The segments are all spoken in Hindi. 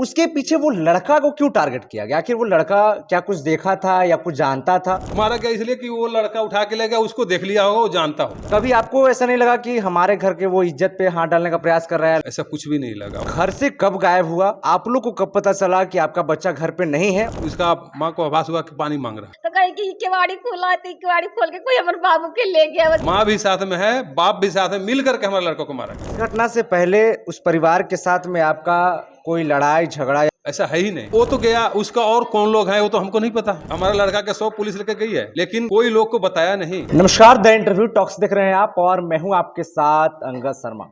उसके पीछे वो लड़का को क्यों टारगेट किया गया? आखिर वो लड़का क्या कुछ देखा था या कुछ जानता था? हमारा क्या इसलिए कि वो लड़का उठा के ले गया, उसको देख लिया होगा, वो जानता होगा। कभी आपको ऐसा नहीं लगा कि हमारे घर के वो इज्जत पे हाथ डालने का प्रयास कर रहा है? ऐसा कुछ भी नहीं लगा। घर से कब गायब हुआ? आप लोग को कब पता चला कि आपका बच्चा घर पे नहीं है? उसका माँ को आभास हुआ कि पानी मांग रहा है, तो कहीं की केवाड़ी खोला थी, केवाड़ी खोल के कोई हमारे बाबू के ले गया। माँ भी साथ में है, बाप भी साथ में, मिल करके हमारे लड़कों को मारा गया। घटना से पहले उस परिवार के साथ में आपका कोई लड़ाई झगड़ा? ऐसा है ही नहीं। वो तो गया, उसका और कौन लोग हैं वो तो हमको नहीं पता। हमारा लड़का के 100 पुलिस लेके गई है, लेकिन कोई लोग को बताया नहीं। नमस्कार, द इंटरव्यू टॉक्स देख रहे हैं आप और मैं हूं आपके साथ अंगद शर्मा।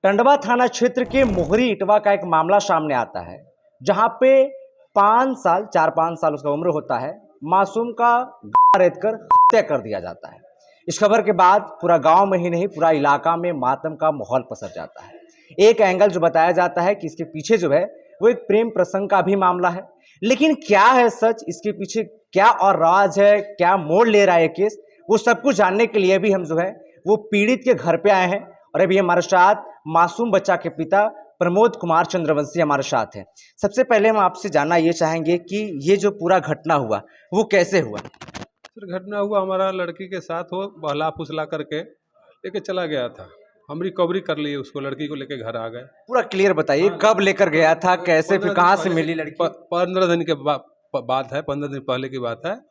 टंडवा थाना क्षेत्र के मोहरी इटवा का एक मामला सामने आता है, जहां पे 4-5 साल उसका उम्र होता है, मासूम का रेत कर हत्या कर दिया जाता है। इस खबर के बाद पूरा गांव में ही नहीं, पूरा इलाका में मातम का माहौल पसर जाता है। एक एंगल जो बताया जाता है कि इसके पीछे जो है वो एक प्रेम प्रसंग का भी मामला है, लेकिन क्या है सच, इसके पीछे क्या और राज है, क्या मोड़ ले रहा है केस, वो सब कुछ जानने के लिए भी हम जो है वो पीड़ित के घर पे आए हैं। और अभी हमारे साथ मासूम बच्चा के पिता प्रमोद कुमार चंद्रवंशी हमारे साथ हैं। सबसे पहले हम आपसे जानना ये चाहेंगे कि ये जो पूरा घटना हुआ वो कैसे हुआ? फिर घटना हुआ हमारा लड़की के साथ, वो बहला फुसला करके लेके चला गया था। हम रिकवरी कर लिए उसको, लड़की को लेके घर आ गए। पूरा क्लियर बताइए, कब लेकर गया था, कैसे, फिर कहाँ से मिली लड़की? 15 दिन के बात है, 15 दिन पहले की बात है।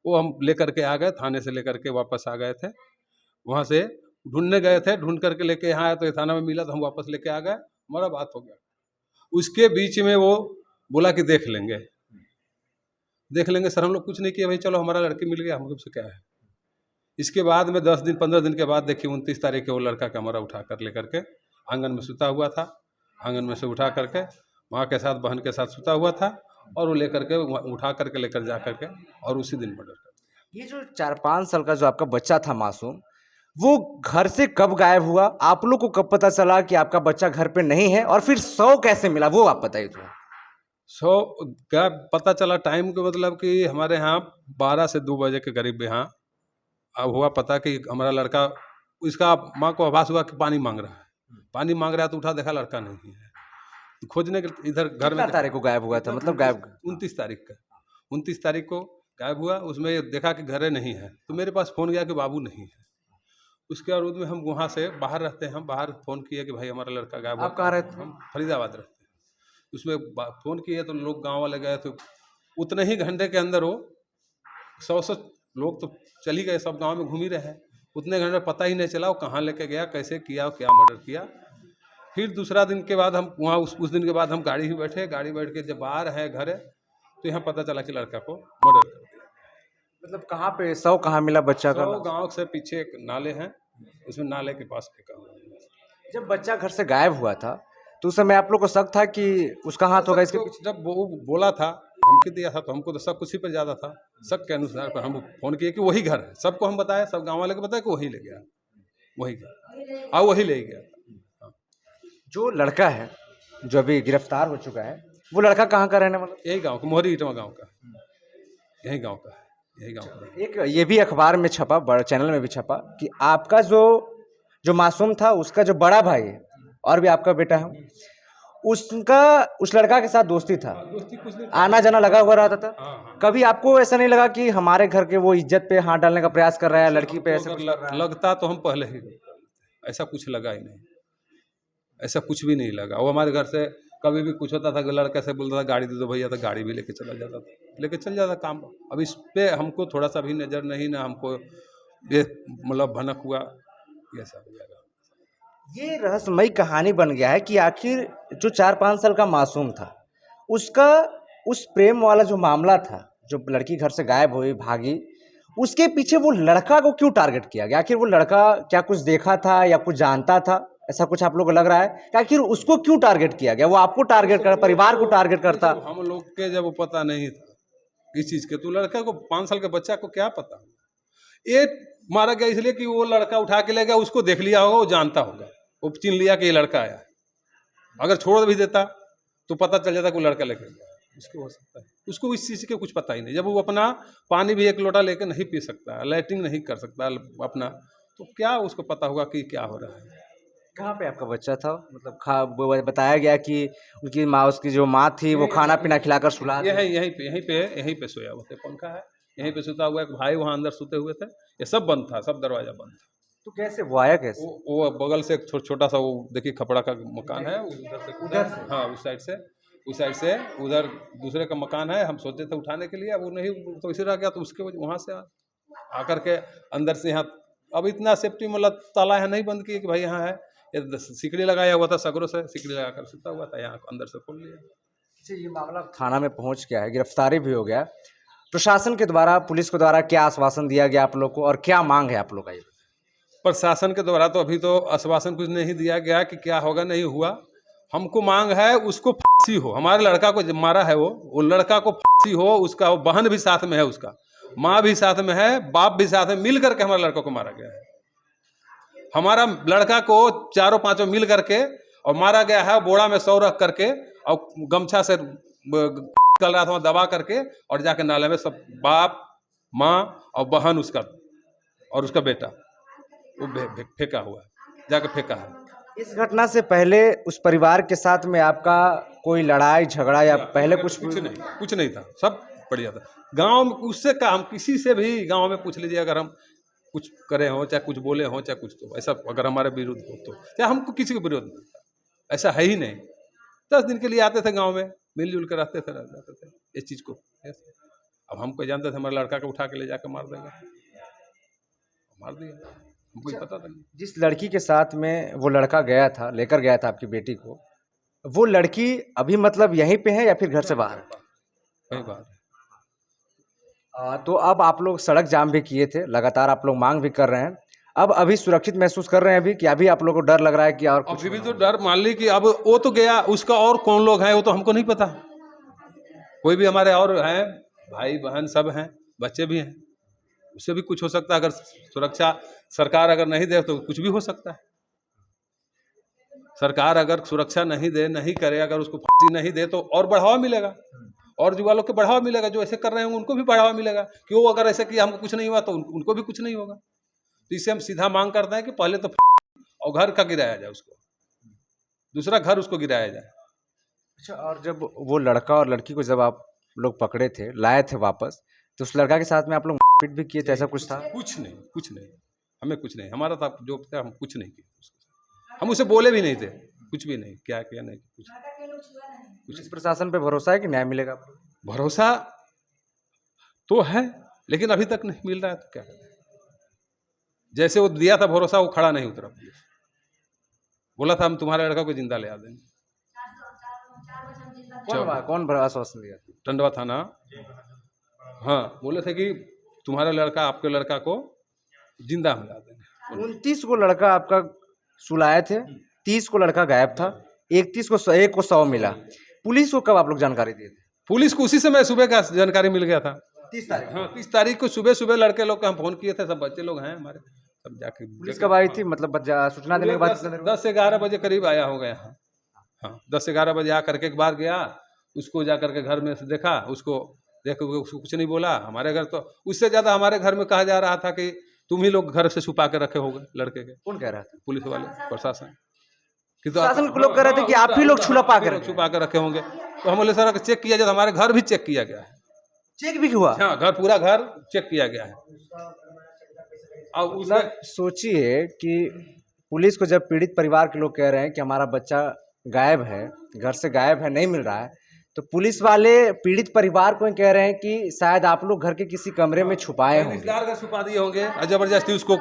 वो हम लेकर के आ गए, थाने से लेकर के वापस आ गए थे। वहाँ से ढूंढने गए थे, ढूंढ करके लेके यहाँ आए तो ये थाना में मिला तो हम वापस लेके आ गए, हमारा बात हो गया। उसके बीच में वो बोला कि देख लेंगे सर। हम लोग कुछ नहीं किया, भाई चलो हमारा लड़की मिल गया, हमको से क्या है। इसके बाद में 10 दिन 15 दिन के बाद देखिए 29 तारीख के वो लड़का कैमरा उठा कर लेकर के आंगन में सुता हुआ था। आंगन में से उठा करके माँ के साथ, बहन के साथ सुता हुआ था, और वो लेकर के उठा करके लेकर जा करके और उसी दिन मर्डर कर दिया। ये जो 4-5 साल का जो आपका बच्चा था मासूम, वो घर से कब गायब हुआ? आप लोग को कब पता चला कि आपका बच्चा घर पे नहीं है? और फिर 100 कैसे मिला वो आप बताइए थोड़ा। 100 क्या पता चला टाइम के, मतलब कि हमारे यहाँ 12 से 2 बजे के करीब यहाँ अब हुआ पता कि हमारा लड़का, इसका माँ को आभास हुआ कि पानी मांग रहा है। पानी मांग रहा है तो उठा, देखा लड़का नहीं है। खोजने के इधर घर में तारीख को गायब हुआ था, मतलब गायब 29 तारीख का, 29 तारीख को गायब हुआ। उसमें देखा कि घरे नहीं है, तो मेरे पास फ़ोन गया कि बाबू नहीं है। उसके बावजूद में हम वहाँ से बाहर रहते हैं, हम बाहर फ़ोन किए कि भाई हमारा लड़का गायब हुआ। आप कहाँ रहते हैं? हम फरीदाबाद रहते हैं। उसमें फ़ोन किए तो लोग गाँव वाले गए, तो उतने ही घंटे के अंदर वो 100 लोग तो चली गए, सब गांव में घूम ही रहे हैं। उतने घंटे पता ही नहीं चला वो कहाँ लेके गया, कैसे किया, क्या मर्डर किया। फिर दूसरा दिन के बाद हम वहाँ उस दिन के बाद हम गाड़ी ही बैठे, गाड़ी बैठ के जब आ रहे हैं घर, तो यहाँ पता चला कि लड़का को मर्डर कर दिया। मतलब कहाँ पे 100 कहाँ मिला बच्चा का? गाँव से पीछे एक नाले हैं, उसमें नाले के पास फेंका हुआ है। जब बच्चा घर से गायब हुआ था तो उस समय आप लोग को शक था कि उसका हाथ होगा इसके पीछे? जब वो बोला था, धमकी दिया था, तो हमको तो सब कुछ ही पर ज़्यादा था। शक के अनुसार पर हम फ़ोन किए कि वही घर है। सबको हम बताया, सब गाँव वाले को बताया कि वही ले गया, वही घर, और वही ले गया। हाँ। जो लड़का है जो अभी गिरफ्तार हो चुका है, वो लड़का कहाँ का रहने वाला? यही गांव का, मोहरी इटवा गांव का, यही गांव का है, यही गांव का। एक ये भी अखबार में छपा, बड़ा चैनल में भी छपा कि आपका जो मासूम था उसका जो बड़ा भाई है और भी आपका बेटा है, उसका उस लड़का के साथ दोस्ती था, आना जाना लगा हुआ रहता था। हाँ। कभी आपको ऐसा नहीं लगा कि हमारे घर के वो इज्जत पे हाथ डालने का प्रयास कर रहा है, लड़की पे ऐसा कुछ लगता तो हम पहले ही, ऐसा कुछ लगा ही नहीं, ऐसा कुछ भी नहीं लगा। वो हमारे घर से कभी भी कुछ होता था, लड़के से बोलता था गाड़ी दे दो भैया, तो गाड़ी भी लेके चला जाता था, लेके चल जाता काम। अब इस पे हमको थोड़ा सा भी नज़र नहीं, ना हमको ये मतलब भनक हुआ, ये सब हो जाएगा। ये रहस्यमयी कहानी बन गया है कि आखिर जो 4-5 साल का मासूम था, उसका उस प्रेम वाला जो मामला था, जो लड़की घर से गायब हुई, भागी, उसके पीछे वो लड़का को क्यों टारगेट किया गया? आखिर वो लड़का क्या कुछ देखा था या कुछ जानता था? ऐसा कुछ आप लोग को लग रहा है कि आखिर उसको क्यों टारगेट किया गया? वो आपको टारगेट कर, परिवार को टारगेट करता? हम लोग के जब वो पता नहीं था किस चीज़ के, तो लड़का को 5 साल के बच्चा को क्या पता। ये मारा गया इसलिए कि वो लड़का उठा के ले गया, उसको देख लिया होगा, वो जानता होगा, वो चिन्ह लिया कि ये लड़का आया है। अगर छोड़ भी देता तो पता चल जाता कि वो लड़का लेकर गया, उसको हो सकता है। उसको इस चीज़ के कुछ पता ही नहीं। जब वो अपना पानी भी 1 लोटा लेकर नहीं पी सकता, लैट्रिन नहीं कर सकता अपना, तो क्या उसको पता होगा कि क्या हो रहा है। कहाँ पे आपका बच्चा था? मतलब वो बताया गया कि उनकी माँ, उसकी जो माँ थी वो खाना पीना खिलाकर सुला ये दी। है यहीं पे सोया हुआ था, पंखा है यहीं पे सोता हुआ, एक भाई वहाँ अंदर सोते हुए थे, ये सब बंद था, सब दरवाजा बंद था। तो कैसे वो आया कैसे? वो बगल से एक छोटा सा वो देखिए खपड़ा का मकान है, उधर से हाँ उस साइड से उधर दूसरे का मकान है, हम सोचे थे उठाने के लिए, अब वो नहीं तो इसे रह गया, तो उसके वहाँ से आकर के अंदर से यहाँ, अब इतना सेफ्टी मतलब ताला है नहीं बंद किए कि भाई यहाँ है, ये सिकड़ी लगाया हुआ था, सगरों से सिकड़ी लगा कर सुता हुआ था, यहाँ अंदर से खोल लिया। अच्छा, ये मामला थाना में पहुंच गया है, गिरफ्तारी भी हो गया। प्रशासन के द्वारा, पुलिस के द्वारा क्या आश्वासन दिया गया आप लोग को और क्या मांग है आप लोग का? ये प्रशासन के द्वारा तो अभी तो आश्वासन कुछ नहीं दिया गया कि क्या होगा नहीं हुआ। हमको मांग है उसको फांसी हो, हमारे लड़का को जब मारा है वो लड़का को फांसी हो, उसका वो बहन भी साथ में है, उसका माँ भी साथ में है, बाप भी साथ में, मिल करके हमारे लड़का को मारा गया है। हमारा लड़का को चारों पांचों मिल करके और मारा गया है, बोड़ा में सौ रख करके और गमछा से कल रहा था दबा करके, और जाके नाले में सब बाप माँ और बहन उसका और उसका बेटा वो फेंका हुआ है, जाके फेंका है। इस घटना से पहले उस परिवार के साथ में आपका कोई लड़ाई झगड़ा या पहले कुछ नहीं था, सब बढ़िया था। गांव में उससे का हम किसी से भी गांव में पूछ लीजिए, अगर हम कुछ करे हों, चाहे कुछ बोले हों, चाहे कुछ, तो ऐसा अगर हमारे विरुद्ध हो तो, चाहे हमको किसी को विरोध नहीं था, ऐसा है ही नहीं। 10 दिन के लिए आते थे गांव में, मिलजुल कर रहते थे, रह जाते थे इस चीज़ को। अब हमको जानते थे हमारे लड़का को उठा के ले जाकर मार देगा, मार दिया, हमको पता था नहीं। जिस लड़की के साथ में वो लड़का गया था, लेकर गया था आपकी बेटी को, वो लड़की अभी मतलब यहीं पे है या फिर घर से बाहर है? कहीं बाहर है। तो अब आप लोग सड़क जाम भी किए थे, लगातार आप लोग मांग भी कर रहे हैं, अब अभी सुरक्षित महसूस कर रहे हैं अभी, कि अभी आप लोग को डर लग रहा है कि और कुछ? अभी भी तो डर, मान ली कि अब वो तो गया, उसका और कौन लोग हैं वो तो हमको नहीं पता। कोई भी हमारे और हैं, भाई बहन सब हैं, बच्चे भी हैं, उससे भी कुछ हो सकता है। अगर सुरक्षा सरकार अगर नहीं दे तो कुछ भी हो सकता है। सरकार अगर सुरक्षा नहीं दे, नहीं करे, अगर उसको फांसी नहीं दे तो और बढ़ावा मिलेगा, और युवा लोग को बढ़ावा मिलेगा, जो ऐसे कर रहे हैं उनको भी बढ़ावा मिलेगा कि वो अगर ऐसे किया हमको कुछ नहीं हुआ तो उनको भी कुछ नहीं होगा। तो इससे हम सीधा मांग करते हैं कि पहले तो और घर का गिराया जाए, उसको दूसरा घर उसको गिराया जाए। अच्छा, और जब वो लड़का और लड़की को जब आप लोग पकड़े थे, लाए थे वापस, तो उस लड़का के साथ में आप लोग मारपीट भी किए थे, ऐसा कुछ था? कुछ नहीं, हमें कुछ नहीं, हमारा था जो था, हम कुछ नहीं किए उसके साथ। हम उसे बोले भी नहीं थे, कुछ भी नहीं, क्या किया नहीं कुछ। पुलिस प्रशासन पे भरोसा है कि न्याय मिलेगा? भरोसा तो है, लेकिन अभी तक नहीं मिल रहा है, तो क्या करें। जैसे वो दिया था भरोसा, वो खड़ा नहीं उतरा। पुलिस बोला था हम तुम्हारे लड़का को जिंदा ले आ देंगे। कौन आश्वासन दिया? टंडवा थाना, हाँ, बोले थे कि तुम्हारा लड़का, आपके लड़का को जिंदा हम ला देंगे। 29 को लड़का आपका सुलाए थे, 30 को लड़का गायब था, 31 को 1 को 100 मिला। पुलिस को कब आप लोग जानकारी दिए थे? पुलिस को उसी समय सुबह का जानकारी मिल गया था, 30 तारीख। हाँ 30 तारीख को सुबह लड़के लोग को हम फोन किए थे, सब बच्चे लोग हैं हमारे, सब जाके। पुलिस कब आई थी, मतलब सूचना देने के बाद? 10-11 बजे करीब आया हो गया। हाँ 10-11 बजे आकर के एक बार गया, उसको जा करके घर में से देखा, उसको देख के उसको कुछ नहीं बोला। हमारे घर तो उससे ज़्यादा हमारे घर में कहा जा रहा था कि तुम ही लोग घर से छुपा के रखे होगे लड़के के। कौन कह रहा था? पुलिस वाले, प्रशासन कि तो प्रशासन के लोग कह रहे थे कि आप ही लोग छुपा के रखे होंगे। तो हम बोले सर चेक किया जाए, तो हमारे घर भी चेक किया गया है। चेक भी हुआ? हाँ, घर पूरा घर चेक किया गया है। और मतलब सोचिए कि पुलिस को जब पीड़ित परिवार के लोग कह रहे हैं कि हमारा बच्चा गायब है, घर से गायब है, नहीं मिल रहा है, तो पुलिस वाले पीड़ित परिवार को कह रहे हैं कि शायद आप लोग घर के किसी कमरे में छुपाए होंगे, घर छुपा दिए होंगे और जबरदस्ती उसको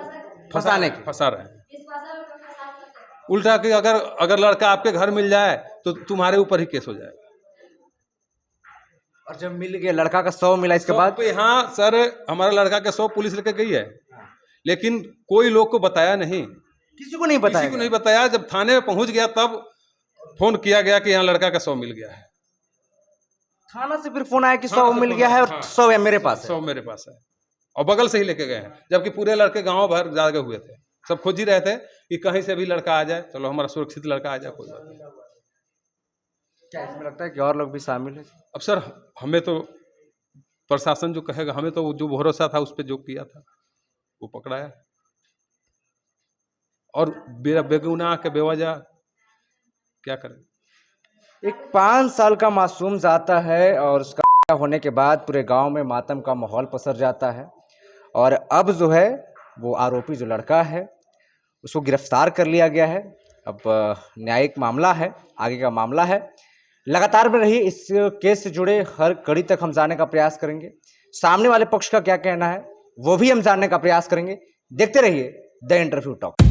फंसा रहे हैं। उल्टा कि अगर लड़का आपके घर मिल जाए तो तुम्हारे ऊपर ही केस हो जाएगा। और जब मिल गया लड़का का 100 मिला, इसके बाद हाँ सर, हमारा लड़का का 100 पुलिस लेके गई है, लेकिन कोई लोग को बताया नहीं, किसी को नहीं बताया। जब थाने में पहुंच गया तब फोन किया गया कि यहाँ लड़का का 100 मिल गया है। थाना से फिर फोन आया कि 100 मिल गया है और 100 मेरे पास है। 100 मेरे पास है, और बगल से ही लेके गए हैं, जबकि पूरे लड़के गांव भर जागे हुए थे, सब खोज ही रहे थे कि कहीं से भी लड़का आ जाए, चलो हमारा सुरक्षित लड़का आ जाए, कोई बात नहीं। क्या इसमें लगता है कि और लोग भी शामिल है? अब सर हमें तो प्रशासन जो कहेगा, हमें तो जो भरोसा था उस पर जो किया था वो पकड़ाया। और बेगुनाह के बेवजह क्या करें। एक 5 साल का मासूम जाता है और उसका होने के बाद पूरे गांव में मातम का माहौल पसर जाता है। और अब जो है वो आरोपी जो लड़का है उसको गिरफ्तार कर लिया गया है। अब न्यायिक मामला है, आगे का मामला है। लगातार में रहिए, इस केस से जुड़े हर कड़ी तक हम जानने का प्रयास करेंगे। सामने वाले पक्ष का क्या कहना है वो भी हम जानने का प्रयास करेंगे। देखते रहिए द इंटरव्यू टॉक।